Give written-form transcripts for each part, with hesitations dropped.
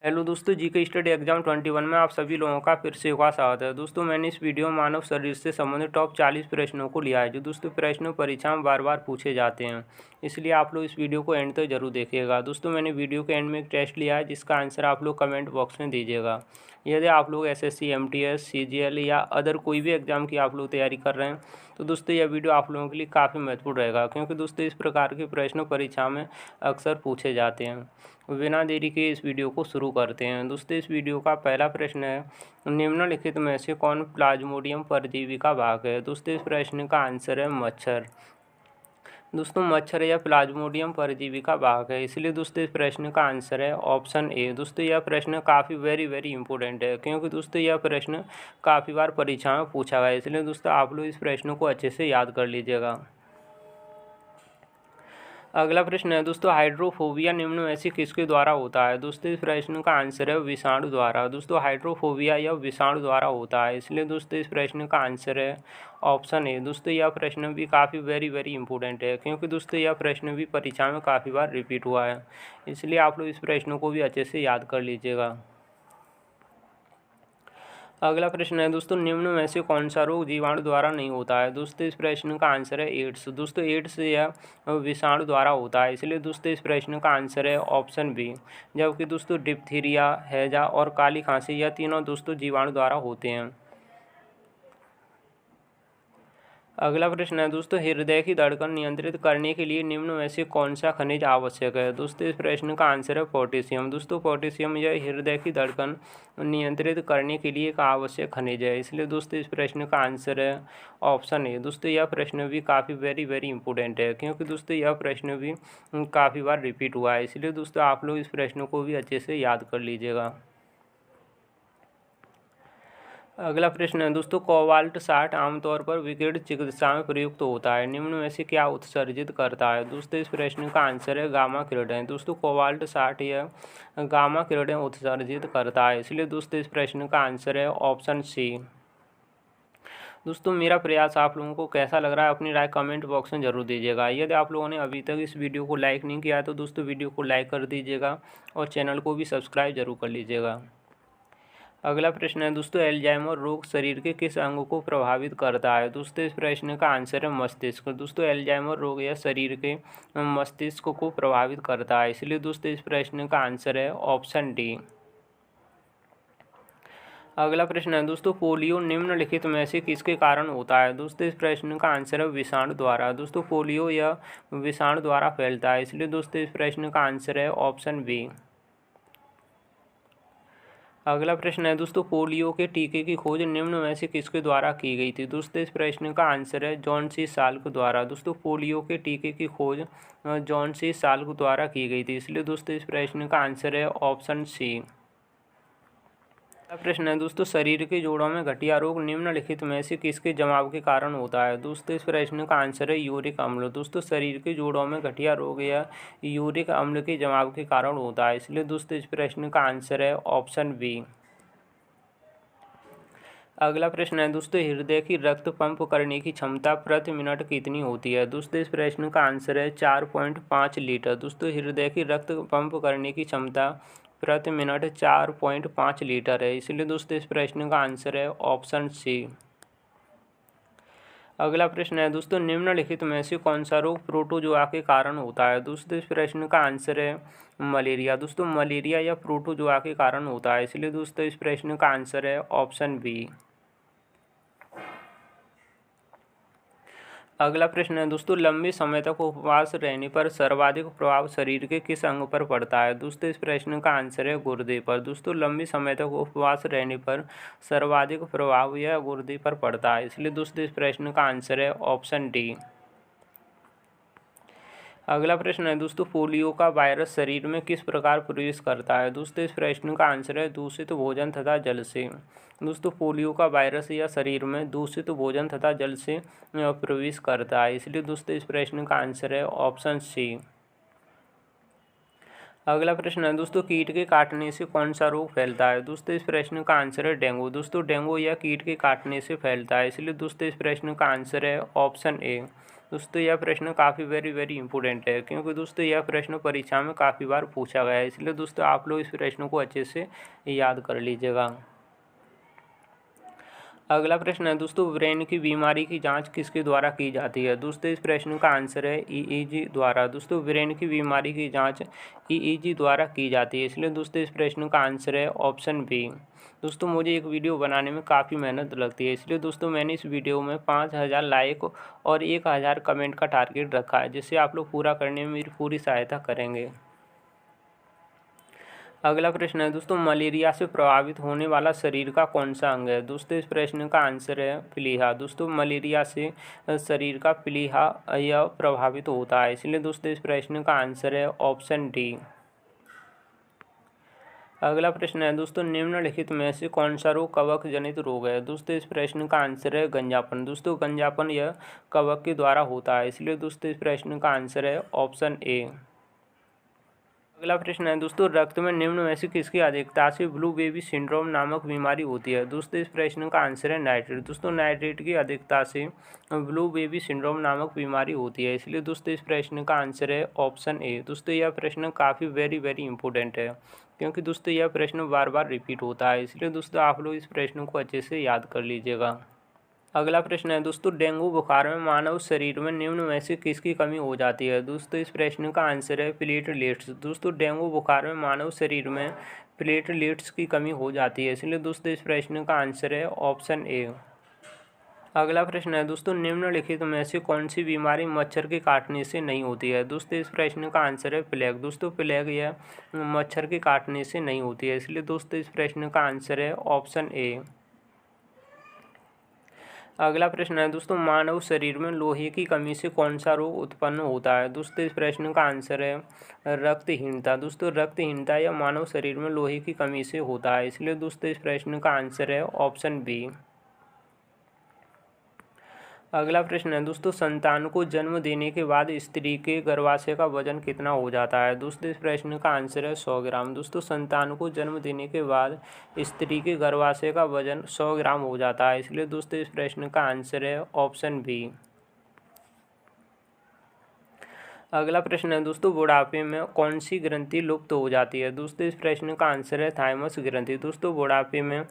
Hello दोस्तों, GK study exam 21 में आप सभी लोगों का फिर से एक बार स्वागत है। दोस्तों, मैंने इस वीडियो में मानव शरीर से संबंधित टॉप 40 प्रश्नों को लिया है, जो दोस्तों प्रश्न परीक्षा में बार बार पूछे जाते हैं। इसलिए आप लोग इस वीडियो को एंड तक जरूर देखिएगा। दोस्तों, मैंने वीडियो के एंड में एक टेस्ट लिया है, जिसका आंसर आप लोग कमेंट बॉक्स में दीजिएगा। यदि आप लोग एसएससी, एमटीएस, सीजीएल या अदर कोई भी एग्जाम की आप लोग तैयारी कर रहे हैं, तो दोस्तों यह वीडियो आप लोगों के लिए काफ़ी महत्वपूर्ण रहेगा, क्योंकि दोस्तों इस प्रकार के प्रश्न परीक्षा में अक्सर पूछे जाते हैं। बिना देरी के इस वीडियो को शुरू करते हैं। दोस्तों, इस वीडियो का पहला प्रश्न है, निम्नलिखित में से कौन प्लाज्मोडियम परजीवी का भाग है। दोस्तों, इस प्रश्न का आंसर है मच्छर। दोस्तों, मच्छर या प्लाज्मोडियम परजीवी का भाग है, इसलिए दोस्तों इस प्रश्न का आंसर है ऑप्शन ए। दोस्तों, यह प्रश्न काफ़ी वेरी इंपॉर्टेंट है, क्योंकि दोस्तों यह प्रश्न काफ़ी बार परीक्षा में पूछा गया है। इसलिए दोस्तों आप लोग इस प्रश्न को अच्छे से याद कर लीजिएगा। अगला प्रश्न है दोस्तों, हाइड्रोफोबिया निम्न में से किसके द्वारा होता है। दोस्तों, इस प्रश्न का आंसर है विषाणु द्वारा। दोस्तों, हाइड्रोफोबिया यह विषाणु द्वारा होता है, इसलिए दोस्तों इस प्रश्न का आंसर है ऑप्शन ए। दोस्तों, यह प्रश्न भी काफ़ी वेरी इंपॉर्टेंट है, क्योंकि दोस्तों यह प्रश्न भी परीक्षा में काफ़ी बार रिपीट हुआ है। इसलिए आप लोग इस प्रश्न को भी अच्छे से याद कर लीजिएगा। अगला प्रश्न है दोस्तों, निम्न में से कौन सा रोग जीवाणु द्वारा नहीं होता है। दोस्तों, इस प्रश्न का आंसर है एड्स। दोस्तों, एड्स यह विषाणु द्वारा होता है, इसलिए दोस्तों इस प्रश्न का आंसर है ऑप्शन बी। जबकि दोस्तों डिप्थीरिया, हैजा और काली खांसी यह तीनों दोस्तों जीवाणु द्वारा होते हैं। अगला प्रश्न है दोस्तों, हृदय की धड़कन नियंत्रित करने के लिए निम्न में से कौन सा खनिज आवश्यक है। दोस्तों, इस प्रश्न का आंसर है पोटेशियम। दोस्तों, पोटेशियम यह हृदय की धड़कन नियंत्रित करने के लिए एक आवश्यक खनिज है, इसलिए दोस्तों इस प्रश्न का आंसर है ऑप्शन ए। दोस्तों, यह प्रश्न भी काफ़ी वेरी इंपॉर्टेंट है, क्योंकि दोस्तों यह प्रश्न भी काफ़ी बार रिपीट हुआ है। इसलिए दोस्तों आप लोग इस प्रश्न को भी अच्छे से याद कर लीजिएगा। अगला प्रश्न है दोस्तों, कोबाल्ट 60 आमतौर पर विकिरण चिकित्सा में प्रयुक्त होता है, निम्न में से क्या उत्सर्जित करता है। दोस्तों, इस प्रश्न का आंसर है गामा किरणें। दोस्तों, कोबाल्ट 60 यह गामा किरणें उत्सर्जित करता है, इसलिए दोस्तों इस प्रश्न का आंसर है ऑप्शन सी। दोस्तों, मेरा प्रयास आप लोगों को कैसा लग रहा है, अपनी राय कमेंट बॉक्स में जरूर दीजिएगा। यदि आप लोगों ने अभी तक इस वीडियो को लाइक नहीं किया है, तो दोस्तों वीडियो को लाइक कर दीजिएगा और चैनल को भी सब्सक्राइब जरूर कर लीजिएगा। अगला प्रश्न है दोस्तों, एल्जाइमर रोग शरीर के किस अंग को प्रभावित करता है। दोस्तों, इस प्रश्न का आंसर है मस्तिष्क। दोस्तों, एल्जाइमर रोग यह शरीर के मस्तिष्क को प्रभावित करता है, इसलिए दोस्तों इस प्रश्न का आंसर है ऑप्शन डी। अगला प्रश्न है दोस्तों, पोलियो निम्नलिखित में से किसके कारण होता है। दोस्तों, इस प्रश्न का आंसर है विषाणु द्वारा। दोस्तों, पोलियो यह विषाणु द्वारा फैलता है, इसलिए दोस्तों इस प्रश्न का आंसर है ऑप्शन बी। अगला प्रश्न है दोस्तों, पोलियो के टीके की खोज निम्न में से किसके द्वारा की गई थी। दोस्तों, इस प्रश्न का आंसर है जॉन सी साल्क द्वारा। दोस्तों, पोलियो के टीके की खोज जॉन सी साल्क द्वारा की गई थी, इसलिए दोस्तों इस प्रश्न का आंसर है ऑप्शन सी। अगला प्रश्न है दोस्तों, शरीर के जोड़ों में गठिया रोग निम्नलिखित में से किसके जमाव के कारण होता है। दोस्तों, इस प्रश्न का आंसर है यूरिक अम्ल। दोस्तों, शरीर के जोड़ों में गठिया रोग या यूरिक अम्ल के जमाव के कारण होता है, इसलिए दोस्तों इस प्रश्न का आंसर है ऑप्शन बी। अगला प्रश्न है दोस्तों, हृदय की रक्त पंप करने की क्षमता प्रति मिनट कितनी होती है। दोस्तों, इस प्रश्न का आंसर है 4.5 लीटर। दोस्तों, हृदय की रक्त पंप करने की क्षमता प्रति मिनट 4.5 लीटर है, इसलिए दोस्तों इस प्रश्न का आंसर है ऑप्शन सी। अगला प्रश्न है दोस्तों, निम्नलिखित में से कौन सा रोग प्रोटोजोआ के कारण होता है। दोस्तों, इस प्रश्न का आंसर है मलेरिया। दोस्तों, मलेरिया या प्रोटोजोआ के कारण होता है, इसलिए दोस्तों इस प्रश्न का आंसर है ऑप्शन बी। अगला प्रश्न है दोस्तों, लंबे समय तक उपवास रहने पर सर्वाधिक प्रभाव शरीर के किस अंग पर पड़ता है। दोस्तों, इस प्रश्न का आंसर है गुर्दे पर। दोस्तों, लंबे समय तक उपवास रहने पर सर्वाधिक प्रभाव यह गुर्दे पर पड़ता है, इसलिए दोस्तों इस प्रश्न का आंसर है ऑप्शन डी। अगला प्रश्न है दोस्तों, पोलियो का वायरस शरीर में किस प्रकार प्रवेश करता है। दोस्तों, इस प्रश्न का आंसर है दूषित भोजन तथा जल से। दोस्तों, पोलियो का वायरस या शरीर में दूषित भोजन तथा जल से प्रवेश करता है, इसलिए दोस्तों इस प्रश्न का आंसर है ऑप्शन सी। अगला प्रश्न है दोस्तों, कीट के काटने से कौन सा रोग फैलता है। दोस्तों, इस प्रश्न का आंसर है डेंगू। दोस्तों, डेंगू या कीट के काटने से फैलता है, इसलिए दोस्तों इस प्रश्न का आंसर है ऑप्शन ए। दोस्तों यह प्रश्न काफ़ी वेरी इंपॉर्टेंट है, क्योंकि दोस्तों यह प्रश्न परीक्षा में काफ़ी बार पूछा गया है, इसलिए दोस्तों आप लोग इस प्रश्न को अच्छे से याद कर लीजिएगा। अगला प्रश्न है दोस्तों, ब्रेन की बीमारी की जांच किसके द्वारा की जाती है? दोस्तों इस प्रश्न का आंसर है ईईजी द्वारा। दोस्तों ब्रेन की बीमारी की जांच ईईजी द्वारा की जाती है, इसलिए दोस्तों इस प्रश्न का आंसर है ऑप्शन बी। दोस्तों मुझे एक वीडियो बनाने में काफ़ी मेहनत लगती है, इसलिए दोस्तों मैंने इस वीडियो में 5000 लाइक और 1000 कमेंट का टारगेट रखा है, जिससे आप लोग पूरा करने में मेरी पूरी सहायता करेंगे। अगला प्रश्न है दोस्तों, मलेरिया से प्रभावित होने वाला शरीर का कौन सा अंग है? दोस्तों इस प्रश्न का आंसर है प्लीहा। दोस्तों मलेरिया से शरीर का प्लीहा यह प्रभावित होता है, इसलिए दोस्तों इस प्रश्न का आंसर है ऑप्शन डी। अगला प्रश्न है दोस्तों, निम्नलिखित में से कौन सा रोग कवक जनित रोग है? दोस्तों इस प्रश्न का आंसर है गंजापन। दोस्तों गंजापन यह कवक के द्वारा होता है, इसलिए दोस्तों इस प्रश्न का आंसर है ऑप्शन ए। अगला प्रश्न है दोस्तों, रक्त में निम्न में से किसकी अधिकता से ब्लू बेबी सिंड्रोम नामक बीमारी होती है? दोस्तों इस प्रश्न का आंसर है नाइट्रेट। दोस्तों नाइट्रेट की अधिकता से ब्लू बेबी सिंड्रोम नामक बीमारी होती है, इसलिए दोस्तों इस प्रश्न का आंसर है ऑप्शन ए। दोस्तों यह प्रश्न काफ़ी वेरी इंपॉर्टेंट है, क्योंकि दोस्तों यह प्रश्न बार बार रिपीट होता है, इसलिए दोस्तों आप लोग इस प्रश्न को अच्छे से याद कर लीजिएगा। अगला प्रश्न है दोस्तों, डेंगू बुखार में मानव शरीर में निम्न में से किसकी कमी हो जाती है? दोस्तों इस प्रश्न का आंसर है प्लेटलेट्स। दोस्तों डेंगू बुखार में मानव शरीर में प्लेटलेट्स की कमी हो जाती है, इसलिए दोस्तों इस प्रश्न का आंसर है ऑप्शन ए। अगला प्रश्न है दोस्तों, निम्नलिखित में से कौन सी बीमारी मच्छर के काटने से नहीं होती है? दोस्तों इस प्रश्न का आंसर है प्लेग। दोस्तों प्लेग यह मच्छर के काटने से नहीं होती है, इसलिए दोस्तों इस प्रश्न का आंसर है ऑप्शन ए। अगला प्रश्न है दोस्तों, मानव शरीर में लोहे की कमी से कौन सा रोग उत्पन्न होता है? दोस्तों इस प्रश्न का आंसर है रक्तहीनता। दोस्तों रक्तहीनता या मानव शरीर में लोहे की कमी से होता है, इसलिए दोस्तों इस प्रश्न का आंसर है ऑप्शन बी। अगला प्रश्न है दोस्तों, संतान को जन्म देने के बाद स्त्री के गर्भाशय का वजन कितना हो जाता है? दोस्तों इस प्रश्न का आंसर है 100 ग्राम। दोस्तों संतान को जन्म देने के बाद स्त्री के गर्भाशय का वजन 100 ग्राम हो जाता है, इसलिए दोस्तों इस प्रश्न का आंसर है ऑप्शन बी। अगला प्रश्न है दोस्तों, बुढ़ापे में कौन सी ग्रंथि लुप्त हो जाती है? दोस्तों इस प्रश्न का आंसर है थाइमस ग्रंथि। दोस्तों बुढ़ापे में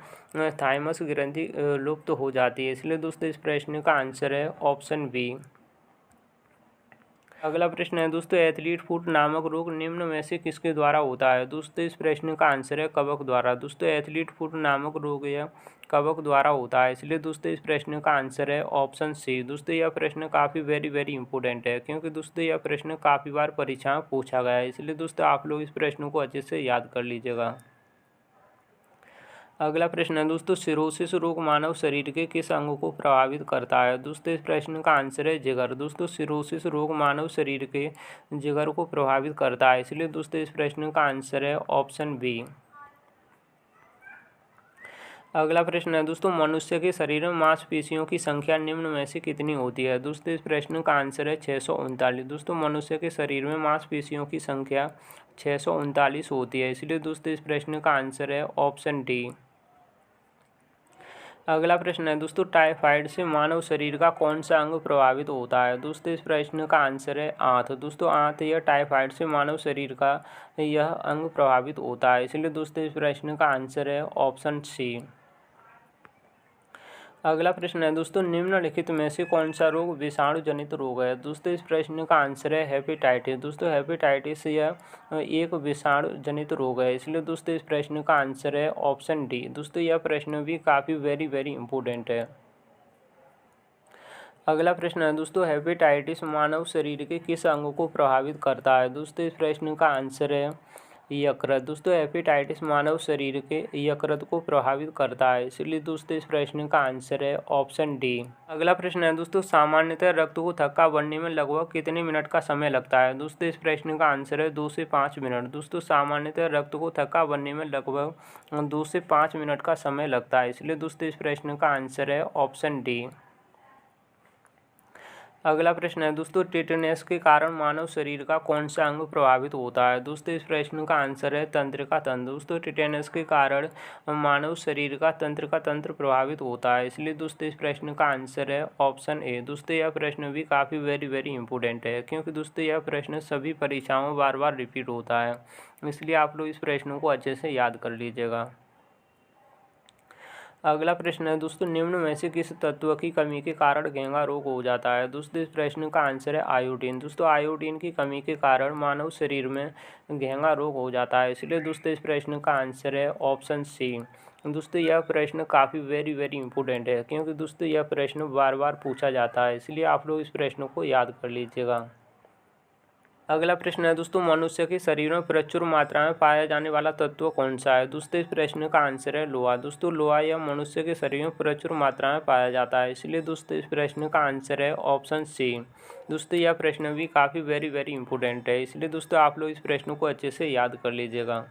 थाइमस ग्रंथि लुप्त हो जाती है, इसलिए दोस्तों इस प्रश्न का आंसर है ऑप्शन बी। अगला प्रश्न है दोस्तों, एथलीट फुट नामक रोग निम्न में से किसके द्वारा होता है? दोस्तों इस प्रश्न का आंसर है कवक द्वारा। दोस्तों एथलीट फुट नामक रोग यह कवक द्वारा होता है, इसलिए दोस्तों इस प्रश्न का आंसर है ऑप्शन सी। दोस्तों यह प्रश्न काफ़ी वेरी इंपॉर्टेंट है, क्योंकि दोस्तों यह प्रश्न काफ़ी बार परीक्षा में पूछा गया है, इसलिए दोस्तों आप लोग इस प्रश्न को अच्छे से याद कर लीजिएगा। अगला प्रश्न है दोस्तों, सिरोसिस रोग मानव शरीर के किस अंग को प्रभावित करता है? दोस्तों इस प्रश्न का आंसर है जिगर। दोस्तों सिरोसिस रोग मानव शरीर के जिगर को प्रभावित करता है, इसलिए दोस्तों इस प्रश्न का आंसर है ऑप्शन बी। अगला प्रश्न है दोस्तों, मनुष्य के शरीर में मांसपेशियों की संख्या निम्न में से कितनी होती है? दोस्तों इस प्रश्न का आंसर है 639। दोस्तों मनुष्य के शरीर में मांसपेशियों की संख्या 639 होती है, इसलिए दोस्तों इस प्रश्न का आंसर है ऑप्शन डी। अगला प्रश्न है दोस्तों, टाइफाइड से मानव शरीर का कौन सा अंग प्रभावित होता है? दोस्तों इस प्रश्न का आंसर है आंत। दोस्तों आंत यह टाइफाइड से मानव शरीर का यह अंग प्रभावित होता है, इसलिए दोस्तों इस प्रश्न का आंसर है ऑप्शन सी। अगला प्रश्न है दोस्तों, निम्नलिखित में से कौन सा रोग विषाणु जनित रोग है? दोस्तों इस प्रश्न का आंसर है हेपेटाइटिस। दोस्तों हेपेटाइटिस यह एक विषाणु जनित रोग है, इसलिए दोस्तों इस प्रश्न का आंसर है ऑप्शन डी। दोस्तों यह प्रश्न भी काफ़ी वेरी इंपॉर्टेंट है। अगला प्रश्न है दोस्तों, हेपेटाइटिस मानव शरीर के किस अंग को प्रभावित करता है? दोस्तों इस प्रश्न का आंसर है यकृत। दोस्तों हेपेटाइटिस मानव शरीर के यकृत को प्रभावित करता है, इसलिए दोस्तों इस प्रश्न का आंसर है ऑप्शन डी। अगला प्रश्न है दोस्तों, सामान्यतः रक्त को थक्का बनने में लगभग कितने मिनट का समय लगता है? दोस्तों इस प्रश्न का आंसर है 2 से 5 मिनट। दोस्तों सामान्यतः रक्त को थक्का बनने में लगभग 2 से 5 मिनट का समय लगता है, इसलिए दोस्तों इस प्रश्न का आंसर है ऑप्शन डी। अगला प्रश्न है दोस्तों, टिटेनस के कारण मानव शरीर का कौन सा अंग प्रभावित होता है? दोस्तों इस प्रश्न का आंसर है तंत्रिका तंत्र। दोस्तों टिटेनस के कारण मानव शरीर का तंत्रिका तंत्र प्रभावित होता है, इसलिए दोस्तों इस प्रश्न का आंसर है ऑप्शन ए। दोस्तों यह प्रश्न भी काफ़ी वेरी इंपॉर्टेंट है, क्योंकि दोस्तों यह प्रश्न सभी परीक्षाओं में बार बार रिपीट होता है, इसलिए आप लोग इस प्रश्न को अच्छे से याद कर लीजिएगा। अगला प्रश्न है दोस्तों, निम्न में से किस तत्व की कमी के कारण घेंगा रोग हो जाता है? दोस्तों इस प्रश्न का आंसर है आयोडीन। दोस्तों आयोडीन की कमी के कारण मानव शरीर में घेंगा रोग हो जाता है, इसलिए दोस्तों इस प्रश्न का आंसर है ऑप्शन सी। दोस्तों यह प्रश्न काफ़ी वेरी इंपॉर्टेंट है, क्योंकि दोस्तों यह प्रश्न बार बार पूछा जाता है, इसलिए आप लोग इस प्रश्न को याद कर लीजिएगा। अगला प्रश्न है दोस्तों, मनुष्य के शरीर में प्रचुर मात्रा में पाया जाने वाला तत्व कौन सा है? दोस्तों इस प्रश्न का आंसर है लोहा। दोस्तों लोहा यह मनुष्य के शरीर में प्रचुर मात्रा में पाया जाता है, इसलिए दोस्तों इस प्रश्न का आंसर है ऑप्शन सी। दोस्तों यह प्रश्न भी काफ़ी वेरी इंपॉर्टेंट है, इसलिए दोस्तों आप लोग इस प्रश्न को अच्छे से याद कर लीजिएगा।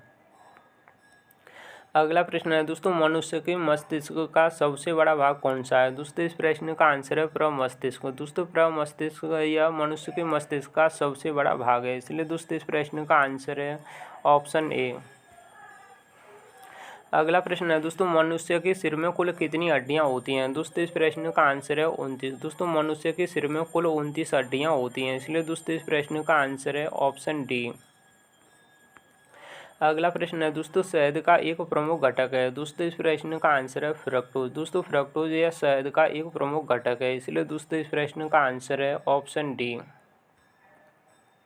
अगला प्रश्न है दोस्तों, मनुष्य के मस्तिष्क का सबसे बड़ा भाग कौन सा है? दोस्तों इस प्रश्न का आंसर है प्रमस्तिष्क। दोस्तों प्रमस्तिष्क यह मनुष्य के मस्तिष्क का सबसे बड़ा भाग है, इसलिए दोस्तों इस प्रश्न का आंसर है ऑप्शन ए। अगला प्रश्न है दोस्तों, मनुष्य के सिर में कुल कितनी हड्डियां होती हैं? दोस्तों इस प्रश्न का आंसर है 29। दोस्तों मनुष्य के सिर में कुल 29 हड्डियां होती हैं, इसलिए दोस्तों इस प्रश्न का आंसर है ऑप्शन डी। अगला प्रश्न है दोस्तों, शहद का एक प्रमुख घटक है। दोस्तों इस प्रश्न का आंसर है फ्रक्टोज। दोस्तों फ्रक्टोज यह शहद का एक प्रमुख घटक है, इसलिए दोस्तों इस प्रश्न का आंसर है ऑप्शन डी।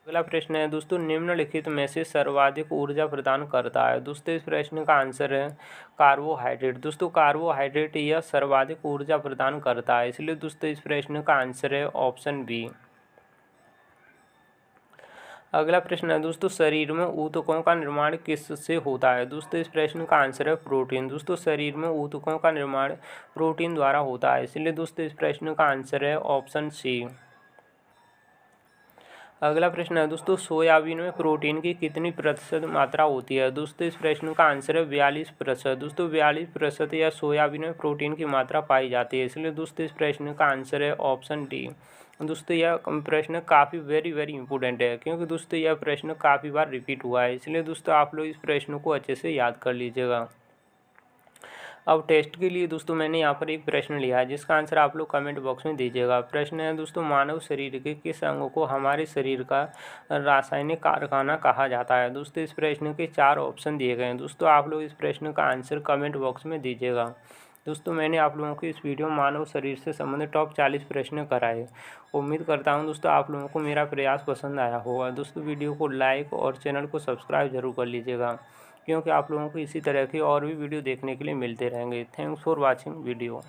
अगला प्रश्न है दोस्तों, निम्नलिखित में से सर्वाधिक ऊर्जा प्रदान करता है? दोस्तों इस प्रश्न का आंसर है कार्बोहाइड्रेट। दोस्तों कार्बोहाइड्रेट यह सर्वाधिक ऊर्जा प्रदान करता है, इसलिए दोस्तों इस प्रश्न का आंसर है ऑप्शन बी। अगला प्रश्न है दोस्तों, शरीर में ऊतकों का निर्माण किससे होता है? दोस्तों इस प्रश्न का आंसर है प्रोटीन। दोस्तों शरीर में ऊतकों का निर्माण प्रोटीन द्वारा होता है, इसलिए दोस्तों इस प्रश्न का आंसर है ऑप्शन सी। अगला प्रश्न है दोस्तों, सोयाबीन में प्रोटीन की कितनी प्रतिशत मात्रा होती है? दोस्तों इस प्रश्न का आंसर है 42%। दोस्तों 42% या सोयाबीन में प्रोटीन की मात्रा पाई जाती है, इसलिए दोस्तों इस प्रश्न का आंसर है ऑप्शन डी। दोस्तों यह प्रश्न काफ़ी वेरी इंपॉर्टेंट है, क्योंकि दोस्तों यह प्रश्न काफ़ी बार रिपीट हुआ है, इसलिए दोस्तों आप लोग इस प्रश्न को अच्छे से याद कर लीजिएगा। अब टेस्ट के लिए दोस्तों मैंने यहाँ पर एक प्रश्न लिया है, जिसका आंसर आप लोग कमेंट बॉक्स में दीजिएगा। प्रश्न है दोस्तों, मानव शरीर के किस अंग को हमारे शरीर का रासायनिक कारखाना कहा जाता है? दोस्तों इस प्रश्न के 4 ऑप्शन दिए गए हैं। दोस्तों आप लोग इस प्रश्न का आंसर कमेंट बॉक्स में दीजिएगा। दोस्तों मैंने आप लोगों को इस वीडियो में मानव शरीर से संबंधित टॉप 40 प्रश्न कराए। उम्मीद करता हूं दोस्तों आप लोगों को मेरा प्रयास पसंद आया होगा। दोस्तों वीडियो को लाइक और चैनल को सब्सक्राइब जरूर कर लीजिएगा, क्योंकि आप लोगों को इसी तरह की और भी वीडियो देखने के लिए मिलते रहेंगे। Thanks for watching video.